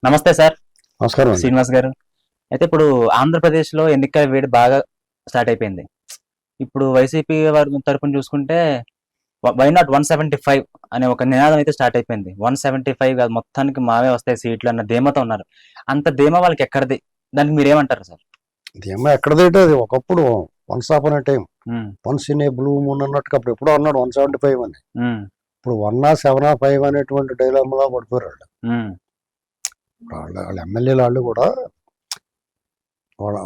నమస్తే సార్. నమస్కారం అండి. శ్రీనివాస్ గారు. అయితే ఇప్పుడు ఆంధ్రప్రదేశ్‌లో ఎన్నికల వేడి బాగా స్టార్ట్ అయిపోయింది. ఇప్పుడు వైసీపీ వారి తరపున చూసుకుంటే వై నాట్ 175 అనే ఒక నినాదం అయితే స్టార్ట్ అయిపోయింది. 175 కాదు, మొత్తానికి మావే వస్తాయి సీట్లు అన్న ధీమాతో ఉన్నారు. అంత ధీమా వాళ్ళకి ఎక్కడిది? దానికి మీరేమంటారు సార్? ఇదేమో ఎక్కడదేంటో అది ఒకప్పుడు వన్స్ అపాన్ ఎ టైం హ్మ్. Once in a blue moon అన్నట్టుగా అప్పుడు ఎప్పుడో అన్నాడు 175 అని. హ్మ్. ఇప్పుడు 175 అనేటువంటి డైలాగ్లో పడిపోయారు వాళ్ళు. హ్మ్. వాళ్ళ ఎమ్మెల్యేలు వాళ్ళు కూడా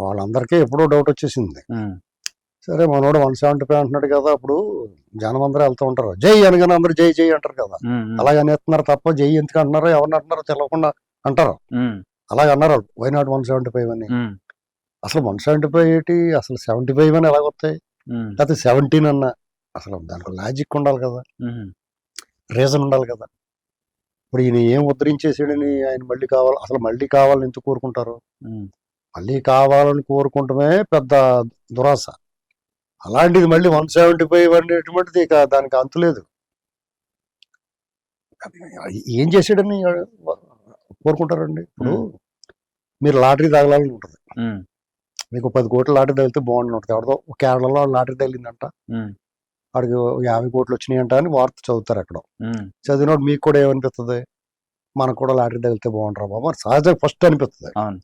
వాళ్ళందరికీ ఎప్పుడో డౌట్ వచ్చేసింది. హ్మ్. సరే మనోడు 175 అంటున్నాడు కదా, అప్పుడు జనం అందరూ వెళ్తూ ఉంటారు, జై అనగానే అందరూ జై జై అంటారు కదా. హ్మ్. హ్మ్. అలాగే అనేస్తున్నారు తప్ప జై ఎందుకు అంటున్నారో ఎవరిని అంటున్నారో తెలియకుండా అంటారు. హ్మ్. అలాగే అన్నారు వాళ్ళు, వై నాట్ 175 అని. హ్మ్. అసలు 175 ఏంటి, అసలు 75 అని ఎలాగొస్తాయి, హ్మ్. లేకపోతే 17 అన్న, అసలు దాంట్లో లాజిక్ ఉండాలి కదా, హుహు. రీజన్ ఉండాలి కదా. ఇప్పుడు ఈయన ఏం ఉద్ధరించేసాడని ఆయన మళ్ళీ కావాలి, అసలు మళ్ళీ కావాలని ఎందుకు కోరుకుంటారు? హ్మ్. మళ్ళీ కావాలని కోరుకుంటమే పెద్ద దురాశ. అలాంటిది మళ్ళీ 175 అనేటువంటిది ఇక దానికి అంతులేదు. ఏం చేసాడని కోరుకుంటారండి? ఇప్పుడు మీరు లాటరీ తగలాలని ఉంటుంది, హ్మ్. మీకు 10 కోట్ల లాటరీ తగిలితే బాగుండి ఉంటుంది. ఎవరిదో కేరళలో లాటరీ తగిలిందంట, హ్మ్. వాడికి 50 కోట్లు వచ్చినాయంట అని వార్త చదువుతారు ఎక్కడో. హ్మ్. చదివినప్పుడు మీకు కూడా ఏమనిపిస్తుంది, మనకు కూడా లాటరీ తగిలితే బాగుంటారా బాబు అని సహజంగా ఫస్ట్ అనిపిస్తుంది. అవును.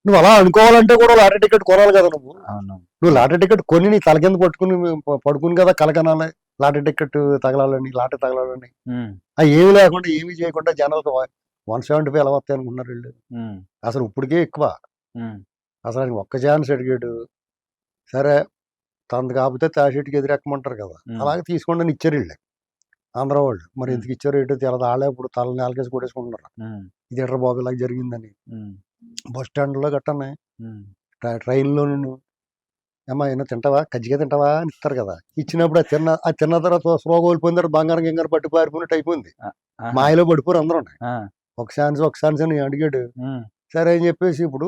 నువ్వు అలా అనుకోవాలంటే కూడా లాటరీ టికెట్ కొనాలి కదా. అవును. నువ్వు లాటరీ టికెట్ కొని నీ తల కింద పట్టుకుని పడుకుని కదా కలకనాలి లాటరీ టికెట్ తగలాలని, లాటరీ తగలాలని. హ్మ్. ఏమి లేకుండా ఏమీ చేయకుండా జనాలకు 175 ఎలా వస్తాయి అనుకున్నారు వీళ్ళు. హ్మ్. అసలు ఇప్పటికే ఎక్కువ. హ్మ్. అసలు ఆయన ఒక్క ఛాన్స్ అడిగాడు, సరే తనది కాకపోతే తాషీట్కి ఎదురెక్కమంటారు కదా, హ్మ్. అలాగే తీసుకోండి అని ఇచ్చారు వీళ్ళు ఆంధ్ర వాళ్ళు. మరి హ్మ్. ఎందుకు ఇచ్చారో ఏంటో తెలదు, వాళ్ళే ఇప్పుడు తల నేలకేసి కొట్టేసుకుంటున్నారు. హ్మ్. ఇది ఎట్రా బాబు ఇలా జరిగిందని. హ్మ్. బస్ స్టాండ్లో గట్టనే, హ్మ్. ట్రైన్లో ఏమ్మా ఏమో తింటావా, కజ్జిగా తింటావా అని ఇస్తారు కదా. ఇచ్చినప్పుడు ఆ తిన్న తర్వాత స్లో కోల్పోయిన తర్వాత బంగారం గింగారం పట్టి పారిపోయినట్టు అయిపోయింది. ఆహా! మాయలో పడిపోరు అందరూ. ఆ! ఒక ఛాన్స్ అని అడిగాడు. హ్మ్. సరే అని చెప్పేసి ఇప్పుడు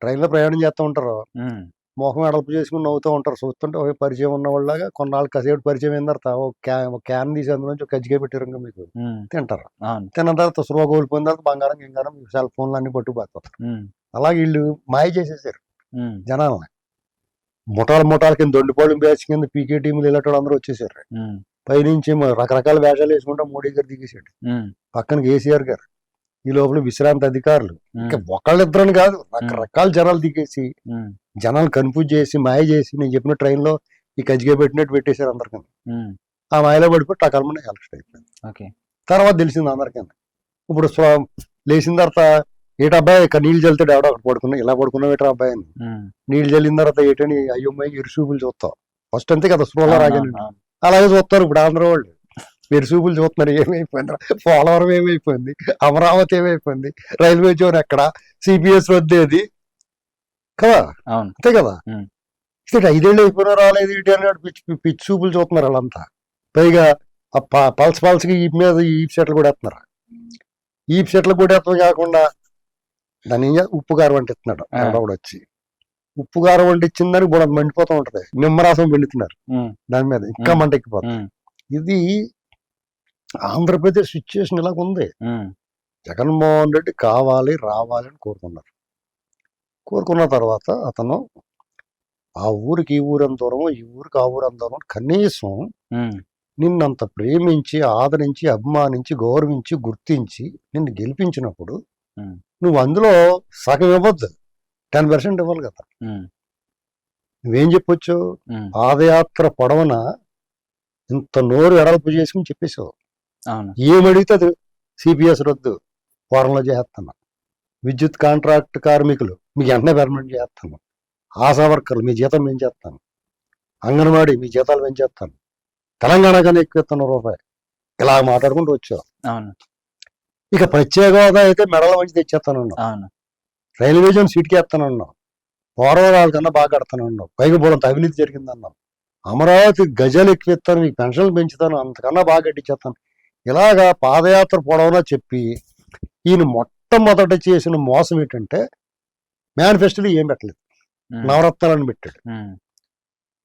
ట్రైన్లో ప్రయాణం చేస్తూ ఉంటారు, హ్మ్. మొహం ఎడల్పు చేసుకుని నవ్వుతూ ఉంటారు. చూస్తుంటే ఒక పరిచయం ఉన్నవాళ్ళలాగా కొన్నాళ్ళు కాసేపు పరిచయం అయిన తర్వాత ఒక క్యాన్ తీసి అందులోంచి ఒక కజ్జిగా పెట్టారు, ఇంకా మీకు హ్మ్. తింటారు. అవును. తిన్న తర్వాత స్లో కోల్పోయిన తర్వాత బంగారం గింగారం సెల్ ఫోన్లు అన్ని పట్టుకుపోతారు. హ్మ్. అలాగే వీళ్ళు మాయ చేసేసారు హ్మ్. జనాల్ని. ముఠాల కింద దొండిపాళెం బ్యాచ్ కింద పీకే టీములు ఇలాంటి అందరూ వచ్చేసారు. హ్మ్. పైనుంచి రకరకాల వేషాలు వేసుకుంటా మోడీ గారు దిగేసాడు, హ్మ్. పక్కన కేసీఆర్ గారు, ఈ లోపల విశ్రాంతి అధికారులు, ఇంకా హ్మ్. ఒకళ్ళిద్దరని కాదు హ్మ్. రకరకాల జనాలు దిగేసి హ్మ్. జనాలు కన్ఫ్యూజ్ చేసి మాయ చేసి నేను చెప్పిన ట్రైన్లో ఈ కజ్జిగా పెట్టినట్టు పెట్టేశారు అందరికీ. హ్మ్. ఆ మాయలో పడిపోయి టకల్మని ఎలక్షన్ అయిపోయింది. ఓకే. తర్వాత తెలిసింది అందరికీ. ఇప్పుడు లేచిన తర్వాత ఏటబ్బాయి ఇక్కడ నీళ్ళు చల్లితే ఎవడో అక్కడ పడుకున్నా, ఇలా పడుకున్నావు ఏటా అబ్బాయి అని. హ్మ్. నీళ్ళు చల్లిన తర్వాత ఏటని అయ్యమ్మాయి ఇరుసూపులు చూస్తావు. ఫస్ట్ అంతే కదా, స్లోలో రాగానే అవునవును. అవును. అలాగే చూస్తారు ఇప్పుడు ఆంధ్ర వాళ్ళు. ఇరుసూపులు చూస్తున్నారు, ఏమైపోయింది, పోలవరం ఏమైపోయింది, అమరావతి ఏమైపోయింది, రైల్వే జోన్ ఎక్కడ, సిపిఎస్ వద్దేది కదా, అవును. అంతే కదా. హ్మ్. ఇటు 5 ఏళ్ళు అయిపోయినా రాలేదు ఇటు అన్నాడు, పిచ్చి చూపులు చూస్తున్నారు వాళ్ళంతా. పైగా ఆ పల్స్కి ఈ మీద ఈ సెట్లు కూడా వేస్తున్నారు. ఈ సెట్లు కూడా ఎత్తడం కాకుండా దాన్ని ఉప్పు కారం వంటిస్తున్నాడు ఆ! ఎవడో కూడా వచ్చి. ఉప్పు కారం వంటిచ్చిందని కూడా మండిపోతూ ఉంటది, నిమ్మరసం పిండుతున్నారు హ్మ్. దాని మీద, ఇంకా హ్మ్. మంట ఎక్కిపోతుంది. హ్మ్. ఇది ఆంధ్రప్రదేశ్ సిచ్యువేషన్ ఇలాగ ఉంది. హ్మ్. జగన్మోహన్ రెడ్డి కావాలి రావాలి అని కోరుకున్నారు. కోరుకున్న తర్వాత అతను ఆ ఊరికి ఈ ఊరంత దూరం, ఈ ఊరికి ఆ ఊరంత దూరం, కనీసం హ్మ్. నిన్నంత ప్రేమించి ఆదరించి అభిమానించి గౌరవించి గుర్తించి నిన్ను గెలిపించినప్పుడు హ్మ్. నువ్వు అందులో సగం ఇవ్వద్దు, 10% ఇవ్వాలి కదా. హ్మ్. నువ్వేం చెప్పొచ్చు, హ్మ్. పాదయాత్ర పొడవున ఇంత నోరు ఎడల్పు చేసుకుని చెప్పేసావు. అవును. ఏమడిగితే అది సిపిఎస్ రద్దు, వారంలో చేస్తాను, విద్యుత్ కాంట్రాక్ట్ కార్మికులు మీకు వెంటనే పర్మనెంట్ చేస్తాను, ఆశా వర్కర్లు మీ జీతం పెంచేస్తాను, అంగన్వాడీ మీ జీతాలు పెంచేస్తాను, తెలంగాణ కన్నా ఎక్కువ ఇస్తాను రూపాయి, ఇలా మాట్లాడుకుంటూ వచ్చావు. అవును. ఇక ప్రత్యేక హోదా అయితే మెడల మంచి తెచ్చేస్తానన్నావు, అవును. రైల్వే జోన్ సీట్కి వేస్తానన్నావు, పోలవరాల కన్నా బాగా కడతానన్నావు, పైగా బోలంత అవినీతి జరిగిందన్నావు, అమరావతి గజాలు ఎక్కువిస్తాను, మీకు పెన్షన్లు పెంచుతాను, అంతకన్నా బాగా కట్టించేస్తాను. ఇలాగా పాదయాత్ర పొడవునా చెప్పి ఈయన మొట్టమొదట చేసిన మోసం ఏంటంటే మేనిఫెస్టోలో ఏం పెట్టలేదు, హ్మ్. నవరత్నాలను పెట్టాడు. హ్మ్.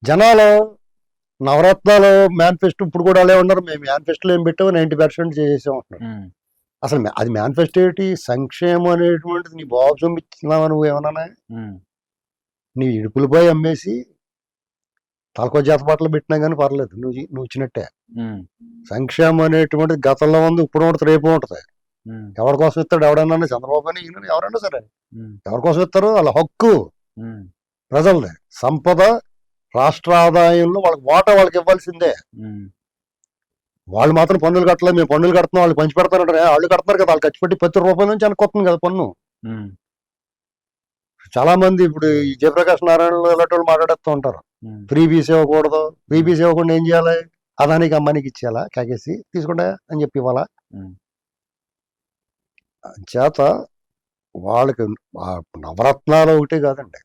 జనాలు నవరత్నాలు మేనిఫెస్టో ఇప్పుడు కూడా అలా ఉన్నారు, మేము మేనిఫెస్టోలో ఏం పెట్టామో 90% చేసేసాం అంటున్నారు. హ్మ్. అసలు అది మేనిఫెస్టో ఏంటి? సంక్షేమం అనేటువంటిది నీ బాబు సొమ్మిచ్చినావా నువ్వు ఏమన్నా? నీ ఇడుపులపై అమ్మేసి తలకో జత బట్టలు పెట్టినా కానీ పర్లేదు, నువ్వు ఇచ్చినట్టే. సంక్షేమం అనేటువంటిది గతంలో ఉంది, ఇప్పుడు ఉంటుంది, రేపు ఉంటుంది. ఎవరి కోసం ఇస్తాడు? ఎవడన్నా చంద్రబాబు అని ఈయన ఎవరైనా సరే ఎవరి కోసం ఇస్తారు? వాళ్ళ హక్కు ప్రజలదే. సంపద రాష్ట్ర ఆదాయంలో వాళ్ళకి వాటా వాళ్ళకి ఇవ్వాల్సిందే. వాళ్ళు మాత్రం పన్నులు కట్టలేదు, మేము పన్నులు కడుతున్నాం, వాళ్ళు పంచి పెడతారంటే వాళ్ళు కడుతున్నారు కదా, వాళ్ళు ఖర్చు పెట్టి ₹10 నుంచి అనుకుంటుంది కదా పన్ను. చాలా మంది ఇప్పుడు ఈ జయప్రకాష్ నారాయణలో ఇలాంటి వాళ్ళు మాట్లాడుతూ ఉంటారు, ఫ్రీ బీస్ ఇవ్వకూడదు, ఫ్రీ బీస్ ఇవ్వకుండా ఏం చేయాలి? అదానికి అమ్మానికి ఇచ్చేయాలా, కాకేసి తీసుకుంటా అని చెప్పి ఇవ్వాలా? చేత వాళ్ళకి నవరత్నాలు ఒకటే కాదండి,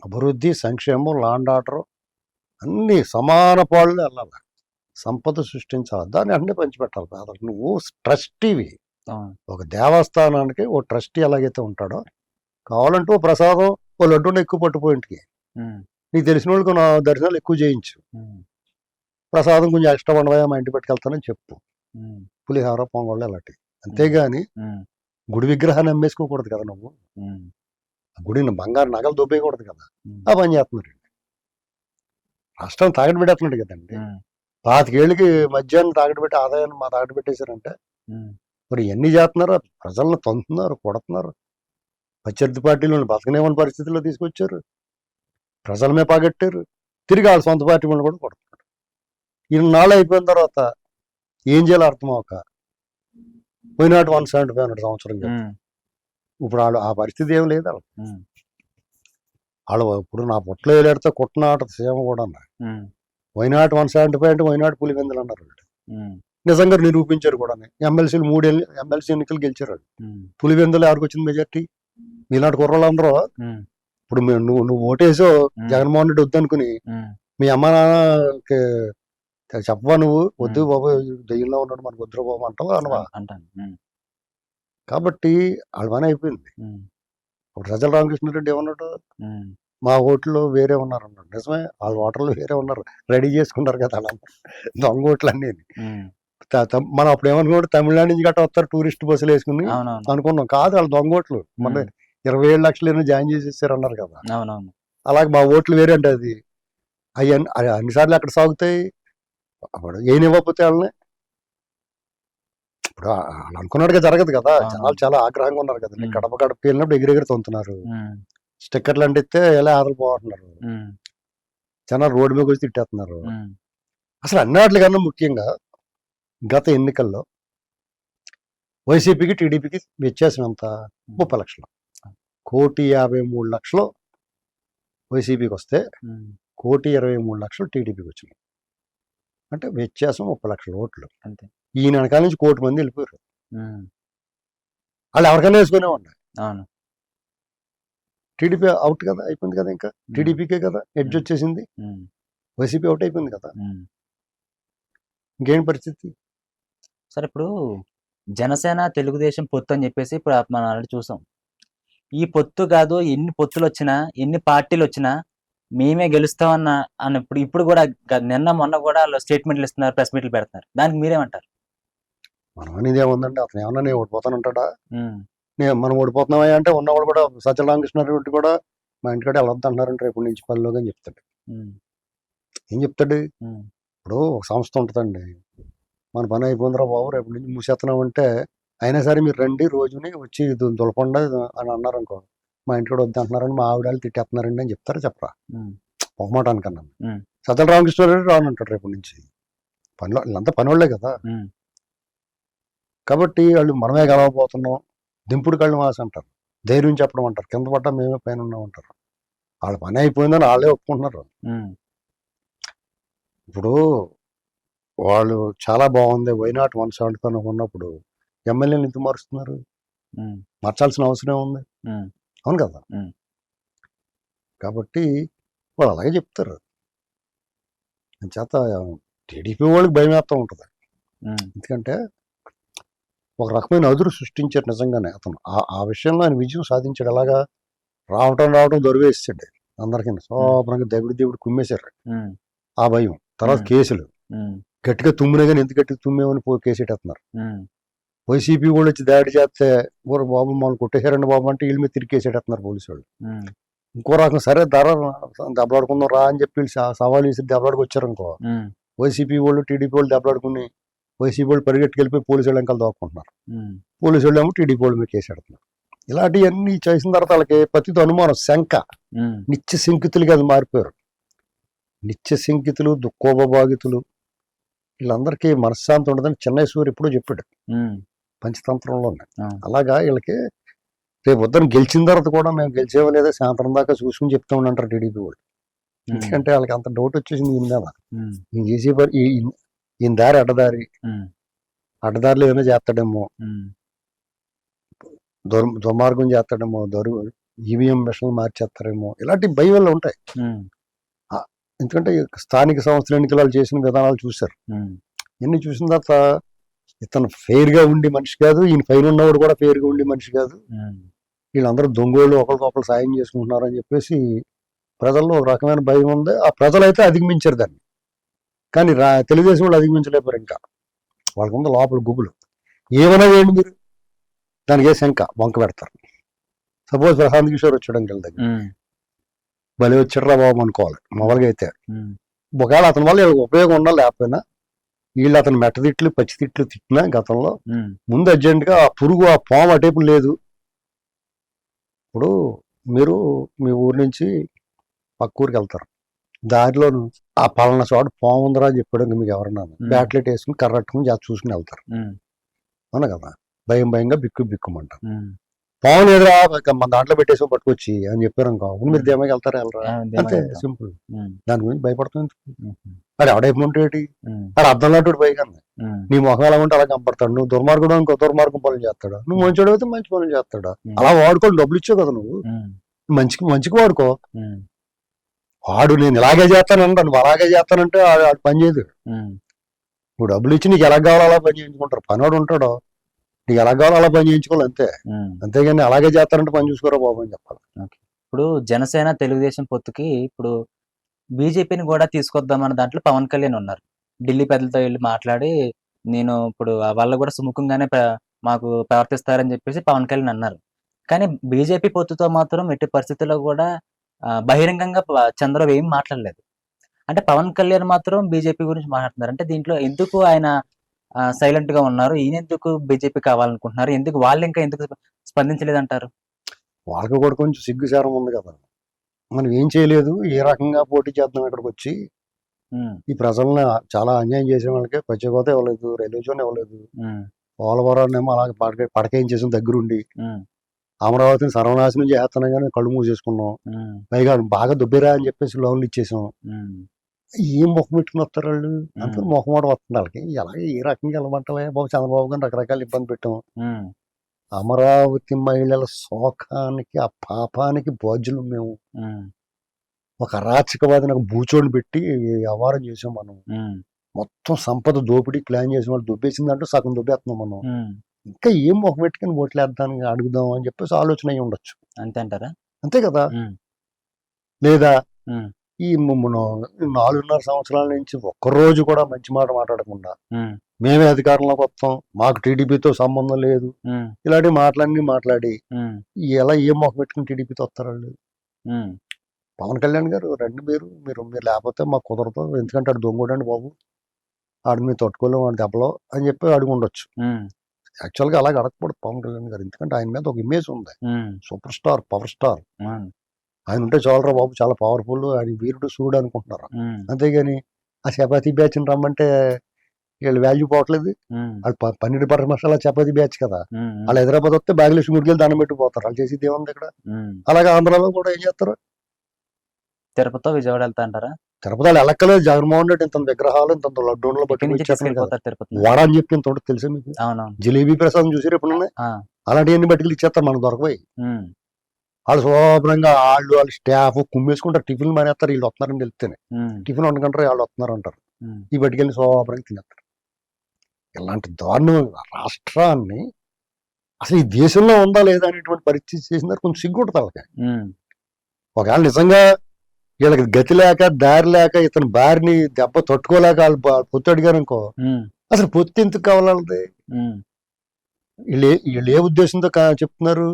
అభివృద్ధి, సంక్షేమం, లాండ్ ఆర్డర్ అన్ని సమాన పాళ్ళు వెళ్ళాలి. సంపద సృష్టించాలి, దాన్ని అన్ని పంచిపెట్టాలి పేదలకు. నువ్వు ట్రస్టీవి, ఒక దేవస్థానానికి ఓ ట్రస్టీ ఎలాగైతే ఉంటాడో, కావాలంటే ఓ ప్రసాదం ఓ లడ్డూని ఎక్కువ పట్టుపోయి ఇంటికి, నీకు తెలిసిన వాళ్ళకి నా దర్శనాలు ఎక్కువ చేయించు, ప్రసాదం కొంచెం ఎక్స్ట్రా వండవా మా ఇంటికి పెట్టుకెళ్తానని చెప్పు, పులిహార పొంగళ్ళు అలాంటివి. అంతేగాని గుడి విగ్రహాన్ని అమ్మేసుకోకూడదు కదా నువ్వు, గుడిని బంగారు నగలు దొబ్బేయకూడదు కదా. ఆ పని చేస్తున్నారండి, రాష్ట్రం తాగడి పెట్టేస్తున్నాడు కదండి. 25 ఏళ్ళకి మద్యాన్ని తాగడి పెట్టి ఆదాయాన్ని మా తాగడి పెట్టేశారంటే మరి ఎన్ని చేస్తున్నారు? ప్రజలను తంతున్నారు, కొడుతున్నారు. ప్రత్యర్థి పార్టీలను బతకనేమని పరిస్థితుల్లో తీసుకొచ్చారు, ప్రజల మీద పగట్టారు, తిరిగి వాళ్ళ సొంత పార్టీ వాళ్ళు కూడా కొడుతున్నారు. ఇన్నాళ్ళు అయిపోయిన తర్వాత ఏం చేయాలో అర్థం అవ్వక పోయినాటి 175 సంవత్సరం కదా. ఇప్పుడు వాళ్ళు ఆ పరిస్థితి ఏం లేదు. వాళ్ళు ఇప్పుడు నా పుట్లో వేలాడితే కుట్టనాట సీమ కూడా వైనాట్ 175 అంటే వైనాట్ పులివెందులు అన్నారు. నిజంగా నిరూపించారు కూడా. ఎమ్మెల్సీలు 3 ఎమ్మెల్సీ ఎన్నికలు గెలిచారు. పులివెందులు ఎవరికి వచ్చింది మెజార్టీ? మీలాంటి కుర్రలు అందరూ ఇప్పుడు నువ్వు ఓటేసో జగన్మోహన్ రెడ్డి వద్దనుకుని మీ అమ్మ నాన్నకి చెప్పవా? నువ్వు వద్దు బాబు, దెయ్యంలో ఉన్నాడు, మనకు వద్దురా బాబు అంటావా అనవా? కాబట్టి వాళ్ళ పని అయిపోయింది. ఇప్పుడు సజ్జల రామకృష్ణారెడ్డి ఏమన్నాడు? మా ఓట్లు వేరే ఉన్నారు అన్నాడు. నిజమే, వాళ్ళ ఓటర్లు వేరే ఉన్నారు, రెడీ చేసుకున్నారు కదా అలా దొంగ ఓట్లు అన్నీ. మనం అప్పుడు ఏమనుకున్నాడు, తమిళనాడు నుంచి గట్రా వస్తారు టూరిస్ట్ బస్సులు వేసుకుని అనుకున్నాం. కాదు, వాళ్ళు దొంగ ఓట్లు. మన 27 లక్షలు జాయిన్ చేసేసారు అన్నారు కదా. అలాగే మా ఓట్లు వేరే అంటే అది అన్నిసార్లు ఎక్కడ సాగుతాయి? అప్పుడు ఏం ఇవ్వకపోతే వాళ్ళని ఇప్పుడు వాళ్ళు అనుకున్నట్టుగా జరగదు కదా. జనాలు చాలా ఆగ్రహంగా ఉన్నారు కదండి. గడప గడపకి వెళ్ళినప్పుడు ఎగిరెగిరి తొంతున్నారు, స్టిక్కర్లు అంటిస్తే ఎలా ఆదరిపోతున్నారు, జనాలు రోడ్డు మీద వచ్చి తిట్టేస్తున్నారు. అసలు అన్నిటికన్నా ముఖ్యంగా గత ఎన్నికల్లో వైసీపీకి టీడీపీకి వ్యత్యాసం ఎంత? 30 లక్షలు. 1,53,00,000 వైసీపీకి వస్తే 1,23,00,000 టీడీపీకి వచ్చినాయి. అంటే వ్యత్యాసం 30 లక్షల ఓట్లు. అంతే. ఈయన వెనకాల నుంచి 1,000,000 మంది వెళ్ళిపోయారు. వాళ్ళు ఎవరికైనా వేసుకునే ఉన్నాయి. టీడీపీ అవుట్ కదా, అయిపోయింది కదా. ఇంకా టీడీపీకే కదా ఎడ్జ్ వచ్చేసింది, వైసీపీ అవుట్ అయిపోయింది కదా. ఇంకేం పరిస్థితి? సరే, ఇప్పుడు జనసేన తెలుగుదేశం పొత్తు అని చెప్పేసి ఇప్పుడు మనం ఆల్రెడీ చూసాం. ఈ పొత్తు కాదు, ఎన్ని పొత్తులు వచ్చినా, ఎన్ని పార్టీలు వచ్చినా మేమే గెలుస్తామన్న అన్నప్పుడు ఇప్పుడు కూడా నిన్న మొన్న కూడా వాళ్ళు స్టేట్మెంట్లు ఇస్తున్నారు, ప్రెస్ మీట్లు పెడుతున్నారు. దానికి మీరేమంటారు? మనం అనేది ఏముందంటే, అతను ఏమన్నా నేను ఓడిపోతానంటాడా? మనం ఓడిపోతున్నామా అంటే ఉన్నవాడు కూడా సజ్జల రామకృష్ణారెడ్డి కూడా మా ఇంటికాడ వెళ్ళొద్దు అంటున్నారంటే రేపు నుంచి పనిలోకి అని చెప్తాడు. ఏం చెప్తాడు? ఇప్పుడు ఒక సంస్థ ఉంటుందండి, మన పని అయిపోయిందిరా బాబు రేపు నుంచి మూసేస్తున్నాం అంటే, అయినా సరే మీరు రండి రోజుని వచ్చి దులపండి అని అన్నారు అనుకో, మా ఇంటికాడ వద్దు అంటున్నారని మా ఆవిడాలు తిట్టేస్తున్నారండి అని చెప్తారా చెప్పరా? ఒక మాట అనుకన్నా సజ్జల రామకృష్ణారెడ్డి రానంటాడు రేపు నుంచి. పనిలో వీళ్ళంతా పనివాళ్లే కదా. కాబట్టి వాళ్ళు మనమే గెలవబోతున్నాం, దింపుడు కళ్ళు వాసి అంటారు, ధైర్యం చెప్పడం అంటారు, కింద పడ్డా మేమే పైన ఉన్నాం అంటారు. వాళ్ళ పని అయిపోయిందని వాళ్ళే ఒప్పుకుంటున్నారు. ఇప్పుడు వాళ్ళు చాలా బాగుంది వైనాట్ 175 ఉన్నప్పుడు ఎమ్మెల్యేలు ఎందుకు మారుస్తున్నారు? మార్చాల్సిన అవసరం ఉంది. అవును కదా. కాబట్టి వాళ్ళు అలాగే చెప్తారు. చేత టీడీపీ వాళ్ళకి భయం వేస్తూ ఉంటుంది. ఎందుకంటే ఒక రకమైన అదురు సృష్టించారు నిజంగానే అతను. ఆ విషయంలో ఆయన విజయం సాధించాడు. ఎలాగా? రావటం దొరివేసాడు అందరికీ, శోభ్రంగా దేవుడు కుమ్మేశారు. ఆ భయం. తర్వాత కేసులు గట్టిగా తుమ్మినా కానీ ఎందుకు గట్టిగా తుమ్మేమని కేసు పెట్టేస్తున్నారు. వైసీపీ వాళ్ళు వచ్చి దాడి చేస్తే ఊరు బాబు మనం కొట్టేశారండి బాబు అంటే వీళ్ళ మీద తిరిగేసేటట్టున్నారు పోలీసు వాళ్ళు. ఉమ్, ఇంకో రకం సరే ధర దెబ్బలాడుకుందాం రా అని చెప్పి వీళ్ళు సవాల్ చేసి దెబ్బలాడుకు వచ్చారు అనుకో, ఉమ్, వైసీపీ వాళ్ళు టీడీపీ వాళ్ళు దెబ్బలాడుకుని వైసీపీ వాళ్ళు పరిగెట్టుకెళ్ళిపోయి పోలీసు వాళ్ళు వెనకాల దోక్కుంటున్నారు. ఉమ్, పోలీసు వాళ్ళు ఏమో టీడీపీ వాళ్ళు మీద కేసేడుతున్నారు. ఇలాంటివన్నీ చేసిన తర్వాత వాళ్ళకి ప్రతితో అనుమానం శంక, ఉమ్, నిత్య శంకితులుగా అది మారిపోయారు. నిత్య శంకితులు, దుఃఖోపభాగితులు, వీళ్ళందరికీ మనశ్శాంతి ఉండదని చెన్నైశ్వర్ ఎప్పుడూ చెప్పాడు ఉమ్, పంచతంత్రంలోనే. ఆ, అలాగా వీళ్ళకి రేపు వద్దని గెలిచిన తర్వాత కూడా మేము గెలిచేవో లేదా సాయంత్రం దాకా చూసుకుని చెప్తా ఉండంటారు టీడీపీ వాళ్ళు. ఉమ్, ఎందుకంటే వాళ్ళకి అంత డౌట్ వచ్చేసింది ఈయన మీద. ఉమ్, ఈయన చేసే పని ఈయన దారి అడ్డదారి, ఉమ్, అడ్డదారిలో ఏమైనా చేస్తాడేమో, ఉమ్, దుర్మార్గం చేస్తాడేమో, ఈవీఎం మిషన్లు మార్చేస్తారేమో, ఇలాంటి భయాలు ఉంటాయి. ఉమ్, ఎందుకంటే స్థానిక సంస్థల ఎన్నికలు చేసిన విధానాలు చూశారు. ఉమ్, ఇన్ని చూసిన తర్వాత ఇతను ఫెయిర్ గా ఉండి మనిషి కాదు, ఈయన పైన ఉన్నవాడు కూడా ఫెయిర్ గా ఉండి మనిషి కాదు, ఉమ్, వీళ్ళందరూ దొంగోళ్ళు ఒకరికొకరు సాయం చేసుకుంటున్నారు అని చెప్పేసి ప్రజల్లో ఒక రకమైన భయం ఉంది. ఆ ప్రజలైతే అధిగమించారు దాన్ని, కానీ తెలుగుదేశం వాళ్ళు అధిగమించలేపారు. ఇంకా వాళ్ళకు ఉంది లోపల గుబులు. ఏమైనా వేయండి మీరు, దానికి ఏ శంక వంక పెడతారు. సపోజ్ ప్రశాంత్ కిషోర్ వచ్చాడు వీళ్ళ దగ్గర, ఉమ్, భలే వచ్చాడురా బాబు అనుకోవాలి మామూలుగా అయితే. ఉమ్, ఒకవేళ అతని వల్ల వీళ్ళకి ఉపయోగం ఉండాలి లేకపోయినా, వీళ్ళు అతను మెట్టదిట్లు పచ్చి తిట్లు తిట్టినా గతంలో ఉమ్, ముందు అర్జెంటుగా ఆ పురుగు ఆ పాము అటేపు లేదు. ఇప్పుడు మీరు మీ ఊరు నుంచి పక్క ఊరికి వెళ్తారు, దారిలోను ఆ పలానా చోట పాము ఉందరా అని చెప్పాడు మీకు ఎవరన్నా, బ్యాట్లెట్ వేసుకుని కర్రట్టుకుని జాగ్రత్త చూసుకుని వెళ్తారు. ఉమ్, అవునా కదా, భయంగా బిక్కుమంటారు. ఉమ్, పాము లేదురా మన దాంట్లో పెట్టేసి పట్టుకొచ్చి అని చెప్పారు అనుకో, మీరు ధీమాకి వెళ్తారా వెళ్ళరా, ఆ, అంతే ధీమాగా సింపుల్. ఉమ్, దాని గురించి భయపడుతుంది. ఉమ్, అది ఎవడైపు ఉంటాడు, ఉమ్, అది అర్థం లాంటి పైగా ఉమ్, నీ మొహం ఎలా ఉంటే అలా కనపడతాడు. నువ్వు దుర్మార్గుడు ఇంకో దుర్మార్గం పనులు చేస్తాడు, నువ్వు మంచివాడు అయితే మంచి పనులు చేస్తాడు. అలా వాడుకోవాలి, డబ్బులు ఇచ్చావు కదా నువ్వు, ఉమ్, మంచికి వాడుకో. ఉమ్, వాడు నేను ఇలాగే చేస్తానంట, నువ్వు అలాగే చేస్తానంటే వాడు పని చేయదు. ఉమ్, నువ్వు డబ్బులు ఇచ్చి నీకు ఎలా కావాలో అలా పని చేయించుకుంటారు. పనివాడు ఉంటాడు, నీకు ఎలా కావాలో అలా పని చేయించుకోవాలి అంతే. ఉమ్. అంతేగాని అలాగే చేస్తానంటే పని చూసుకోరా బాబు అని చెప్పాలి. ఇప్పుడు జనసేన తెలుగుదేశం పొత్తుకి ఇప్పుడు బీజేపీని కూడా తీసుకొద్దామన్న దాంట్లో పవన్ కళ్యాణ్ ఉన్నారు. ఢిల్లీ పెద్దలతో వెళ్ళి మాట్లాడి నేను ఇప్పుడు వాళ్ళు కూడా సుముఖంగానే మాకు ప్రవర్తిస్తారని చెప్పేసి పవన్ కళ్యాణ్ అన్నారు. కానీ బీజేపీ పొత్తుతో మాత్రం ఎట్టి పరిస్థితుల్లో కూడా బహిరంగంగా చంద్రబాబు ఏం మాట్లాడలేదు. అంటే పవన్ కళ్యాణ్ మాత్రం బీజేపీ గురించి మాట్లాడుతున్నారు. అంటే దీంట్లో ఎందుకు ఆయన సైలెంట్ గా ఉన్నారు? ఈయన ఎందుకు బీజేపీ కావాలనుకుంటున్నారు? ఎందుకు వాళ్ళు ఇంకా ఎందుకు స్పందించలేదంటారు? వాళ్ళకి కూడా కొంచెం సిగ్గుసారం ఉంది కదా, మనం ఏం చేయలేదు, ఏ రకంగా పోటీ చేద్దాం ఇక్కడికి వచ్చి, ఉమ్, ఈ ప్రజల్ని చాలా అన్యాయం చేసే వాళ్ళకి ప్రత్యేకత ఇవ్వలేదు, రైల్వే జోన్ ఇవ్వలేదు, ఉమ్, పోలవరాన్ని ఏమో అలాగే పడకేయించేసిన దగ్గరుండి ఉమ్, అమరావతిని సర్వనాశనం చేస్తున్నాం కానీ కళ్ళు మూసేసుకున్నాం, ఉమ్, పైగా బాగా దుబ్బిరా అని చెప్పేసి లోన్లు ఇచ్చేసాం. ఉమ్, ఏం ముఖం పెట్టుకుని వస్తారు వాళ్ళు, అంత ముఖం కూడా వస్తుంది వాళ్ళకి. ఎలాగే ఏ రకంగా వెళ్ళమంటావే బాబు, చంద్రబాబు గారిని రకరకాల ఇబ్బంది పెట్టాం. ఉమ్, అమరావతి మహిళల శోకానికి ఆ పాపానికి బాధ్యులు మేము. ఉమ్, ఒక అరాచకవాదిని ఒక బూచోడిని పెట్టి వ్యవహారం చేసాం మనం. ఉమ్, మొత్తం సంపద దోపిడీ ప్లాన్ చేసిన వాళ్ళు దొబ్బేసిందంటూ సగం దొబ్బేస్తున్నాం మనం. ఉమ్. ఇంకా ఏం ముఖం పెట్టుకుని ఓట్లేద్దానికి అడుగుదాం అని చెప్పేసి ఆలోచన అయి ఉండొచ్చు. అంతే అంటారా? అంతే కదా. ఉమ్, లేదా ఉమ్, ఈ 4.5 సంవత్సరాల నుంచి ఒక్కరోజు కూడా మంచి మాట మాట్లాడకుండా ఉమ్, మేమే అధికారంలోకి వస్తాం, మాకు టీడీపీతో సంబంధం లేదు, ఉమ్, ఇలాంటి మాటలన్నీ మాట్లాడి ఉమ్, ఎలా ఏం మొహం పెట్టుకుని టీడీపీతో వస్తారు వాళ్ళు. ఉమ్, పవన్ కళ్యాణ్ గారు రండి, మీరు లేకపోతే మాకు కుదరదు, ఎందుకంటే ఆడు దొంగోడండి బాబు, ఆడు మీరు తట్టుకోలేము వాడి దెబ్బలో అని చెప్పి అడుగు ఉండొచ్చు. ఉమ్, యాక్చువల్గా అలాగ అడగకూడదు పవన్ కళ్యాణ్ గారు, ఎందుకంటే ఆయన మీద ఒక ఇమేజ్ ఉంది, ఉమ్, సూపర్ స్టార్, పవర్ స్టార్. ఉమ్, ఆయన ఉంటే చాలరా బాబు, చాలా పవర్ఫుల్, ఆయన వీరుడు సూర్యుడు అనుకుంటున్నారు. ఉమ్, అంతేగాని ఆ చపాతీ బ్యాచ్ని రమ్మంటే వీళ్ళు వాల్యూ పోవట్లేదు. ఉమ్, వాళ్ళు పన్నీర్ బటర్ మసాలా చపాతీ బ్యాచ్ కదా, ఉమ్, వాళ్ళు హైదరాబాద్ వస్తే బాగిలేసి గుడికి దండం పెట్టిపోతారు, వాళ్ళు చేసేది ఏముంది ఇక్కడ. ఉమ్. అలాగే ఆంధ్రాలో కూడా ఏం చేస్తారు, తిరుపతితో విజయవాడ వెళ్తా అంటారా? తిరుపతి ఎలక్కలేదు, జగన్మోహన్ రెడ్డి ఇంత విగ్రహాలు ఇంత లడ్డూన్లు ఇక్కడి నుంచి పట్టుకొచ్చేస్తున్నారు కదా. తీసుకెళ్ళిపోతారు తిరుపతి. వడ అని చెప్పి ఇంత ఉంటుంది తెలుసా మీకు, అవునవును. జిలేబీ ప్రసాదం చూసారు ఎప్పుడున్నాయి, ఆ, అలాంటివన్నీ బట్టుకెళ్ళి ఇచ్చేస్తారు, మనకు దొరకపోయి. ఉమ్, వాళ్ళు శుభ్రంగా వాళ్ళ స్టాఫ్ కుమ్మేసుకుంటారు, టిఫిన్ మానేస్తారు, వీళ్ళు వస్తున్నారని తెలిస్తేనే ఉమ్, టిఫిన్ వండుకుంటారు, వాళ్ళు వస్తున్నారు అంటారు, ఉమ్, ఈ బట్టుకెళ్ళి శుభ్రంగా తినేస్తారు. ఇలాంటి దారుణం రాష్ట్రాన్ని అసలు ఈ దేశంలో ఉందా లేదా అనేటువంటి పరిస్థితి చేసినారు. కొంచెం సిగ్గుంటుంది వాళ్ళకి. ఉమ్, ఒకవేళ నిజంగా వీళ్ళకి గతి లేక దారి లేక ఇతని బారిని దెబ్బ తట్టుకోలేక వాళ్ళు పొత్తు అడిగారు అనుకో, ఉమ్, అసలు పొత్తు ఎందుకు కావాలి వాళ్ళది? ఉమ్, వీళ్ళు ఏ ఉద్దేశంతో చెప్తున్నారు,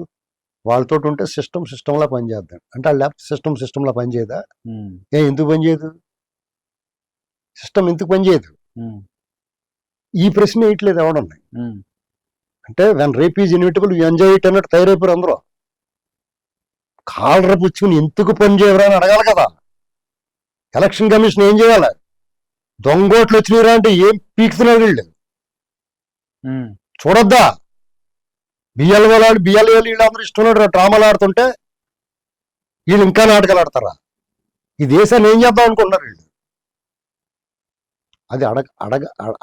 వాళ్ళతో ఉంటే సిస్టంలా పనిచేద్దాం అంటే వాళ్ళ లేకపోతే సిస్టంలా పనిచేయదా? ఉమ్, ఎందుకు పనిచేయదు? సిస్టమ్ ఎందుకు పనిచేయదు? ఉమ్, ఈ ప్రశ్న వేయట్లేదు ఎవడన్నా. ఉమ్, అంటే when rape is inevitable you enjoy it అన్నట్టు తయారైపోయారు అందరూ. కాలర పుచ్చుకుని ఎందుకు పని చేయరా అని అడగాలి కదా. ఎలక్షన్ కమిషన్ ఏం చేయాలి? దొంగోట్లు వచ్చినారా అంటే ఏం పీకుతున్నారు వీళ్ళు? ఉమ్, చూడొద్దా? బిఎల్ఏలు వీళ్ళందరూ ఇష్టం డ్రామాలు ఆడుతుంటే వీళ్ళు ఇంకా నాటకాలు ఆడతారా? ఈ దేశాన్ని ఏం చేద్దాం అనుకుంటున్నారు వీళ్ళు? అది